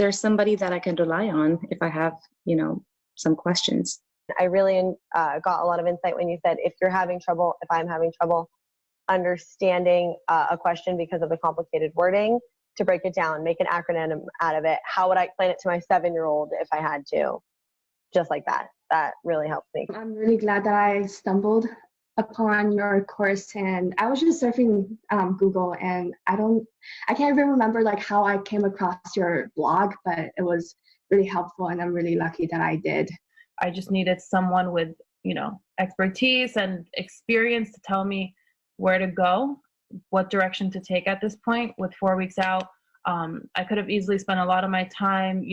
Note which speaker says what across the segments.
Speaker 1: there's somebody that I can rely on if I have, some questions.
Speaker 2: I really got a lot of insight when you said, if I'm having trouble understanding a question because of the complicated wording, to break it down, make an acronym out of it. How would I explain it to my 7-year-old if I had to? Just like that. That really helped me.
Speaker 3: I'm really glad that I stumbled upon your course, and I was just surfing Google, and I can't even remember like how I came across your blog, but it was really helpful, and I'm really lucky that I did.
Speaker 4: I just needed someone with, expertise and experience to tell me where to go, what direction to take at this point with 4 weeks out. I could have easily spent a lot of my time,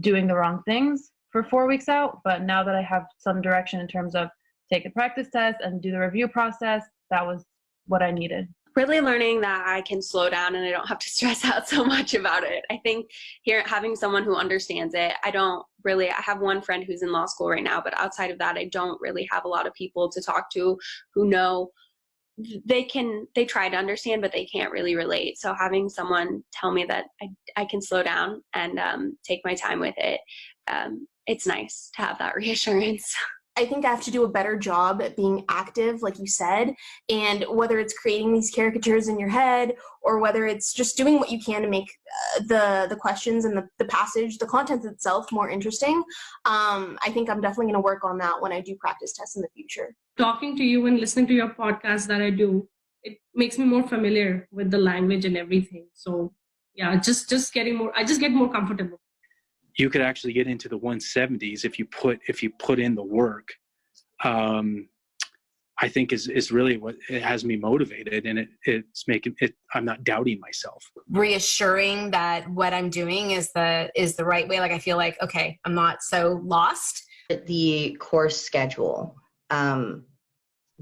Speaker 4: doing the wrong things for 4 weeks out. But now that I have some direction in terms of take a practice test and do the review process, that was what I needed.
Speaker 5: Really learning that I can slow down and I don't have to stress out so much about it. I think here, having someone who understands it, I have one friend who's in law school right now, but outside of that, I don't really have a lot of people to talk to who know they try to understand, but they can't really relate. So having someone tell me that I can slow down and take my time with it, it's nice to have that reassurance.
Speaker 6: I think I have to do a better job at being active, like you said, and whether it's creating these caricatures in your head or whether it's just doing what you can to make the questions and the passage, the content itself more interesting. I think I'm definitely going to work on that when I do practice tests in the future.
Speaker 7: Talking to you and listening to your podcast that I do, it makes me more familiar with the language and everything. So yeah, I just get more comfortable.
Speaker 8: You could actually get into the 170s if you put in the work. I think is really what it has me motivated, and it's making it. I'm not doubting myself.
Speaker 9: Reassuring that what I'm doing is the right way. Like I feel like, okay, I'm not so lost.
Speaker 10: The course schedule, that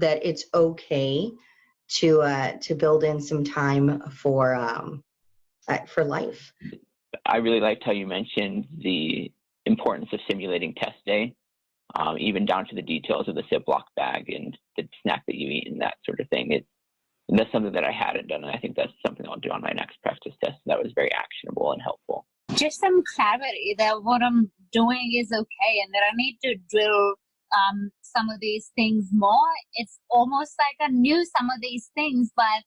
Speaker 10: it's okay to build in some time for life.
Speaker 11: I really liked how you mentioned the importance of simulating test day, even down to the details of the Ziploc bag and the snack that you eat and that sort of thing. That's something that I hadn't done, and I think that's something I'll do on my next practice test. That was very actionable and helpful.
Speaker 12: Just some clarity that what I'm doing is okay and that I need to drill some of these things more. It's almost like I knew some of these things, but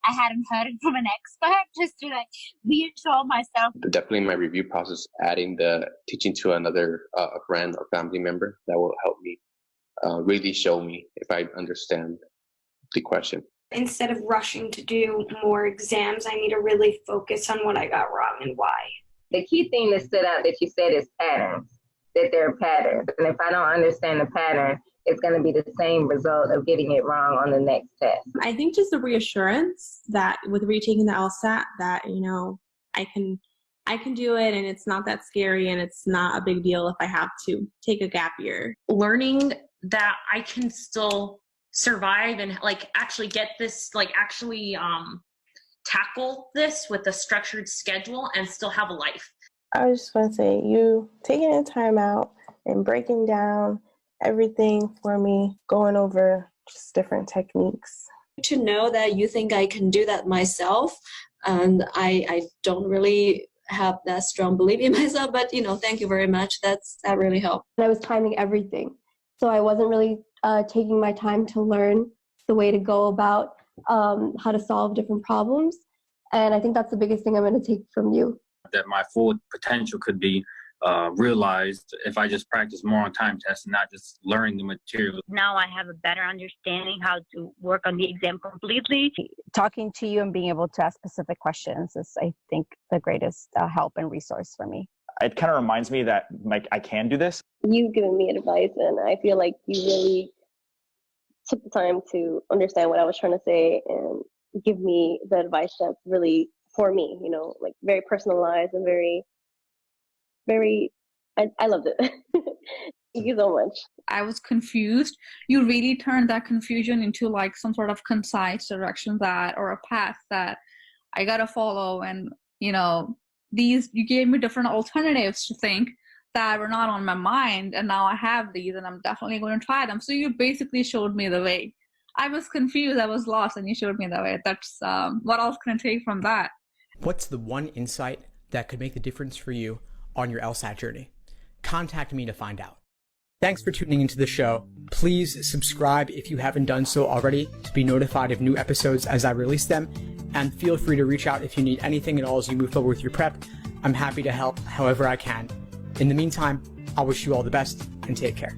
Speaker 12: I hadn't heard it from an expert, just to reassure myself.
Speaker 13: Definitely in my review process, adding the teaching to another a friend or family member, that will help me really show me if I understand the question.
Speaker 14: Instead of rushing to do more exams, I need to really focus on what I got wrong and why.
Speaker 15: The key thing that stood out that you said is patterns, that there are patterns. And if I don't understand the pattern, it's going to be the same result of getting it wrong on the next test.
Speaker 16: I think just the reassurance that with retaking the LSAT that, I can do it and it's not that scary and it's not a big deal if I have to take a gap year.
Speaker 17: Learning that I can still survive and actually get this, tackle this with a structured schedule and still have a life.
Speaker 18: I was just going to say, you taking the time out and breaking down everything for me, going over just different techniques.
Speaker 19: To know that you think I can do that myself, and I don't really have that strong belief in myself, but thank you very much. That really helped.
Speaker 3: I was timing everything, so I wasn't really taking my time to learn the way to go about how to solve different problems, and I think that's the biggest thing I'm going to take from you.
Speaker 20: That my full potential could be realized if I just practice more on time tests and not just learning the material.
Speaker 12: Now I have a better understanding how to work on the exam completely.
Speaker 7: Talking to you and being able to ask specific questions is, I think, the greatest help and resource for me.
Speaker 5: It kind of reminds me that I can do this.
Speaker 2: You've given me advice, and I feel like you really took the time to understand what I was trying to say and give me the advice that's really for me, very personalized and very, I loved it. Thank you so much.
Speaker 3: I was confused. You really turned that confusion into some sort of concise direction or a path that I gotta follow. And, you gave me different alternatives to think that were not on my mind. And now I have these and I'm definitely going to try them. So you basically showed me the way. I was confused, I was lost, and you showed me the way. That's what else can I take from that?
Speaker 4: What's the one insight
Speaker 21: that could make the difference for you on your LSAT journey. Contact me to find out. Thanks for tuning into the show. Please subscribe if you haven't done so already to be notified of new episodes as I release them. And feel free to reach out if you need anything at all as you move forward with your prep. I'm happy to help however I can. In the meantime, I wish you all the best and take care.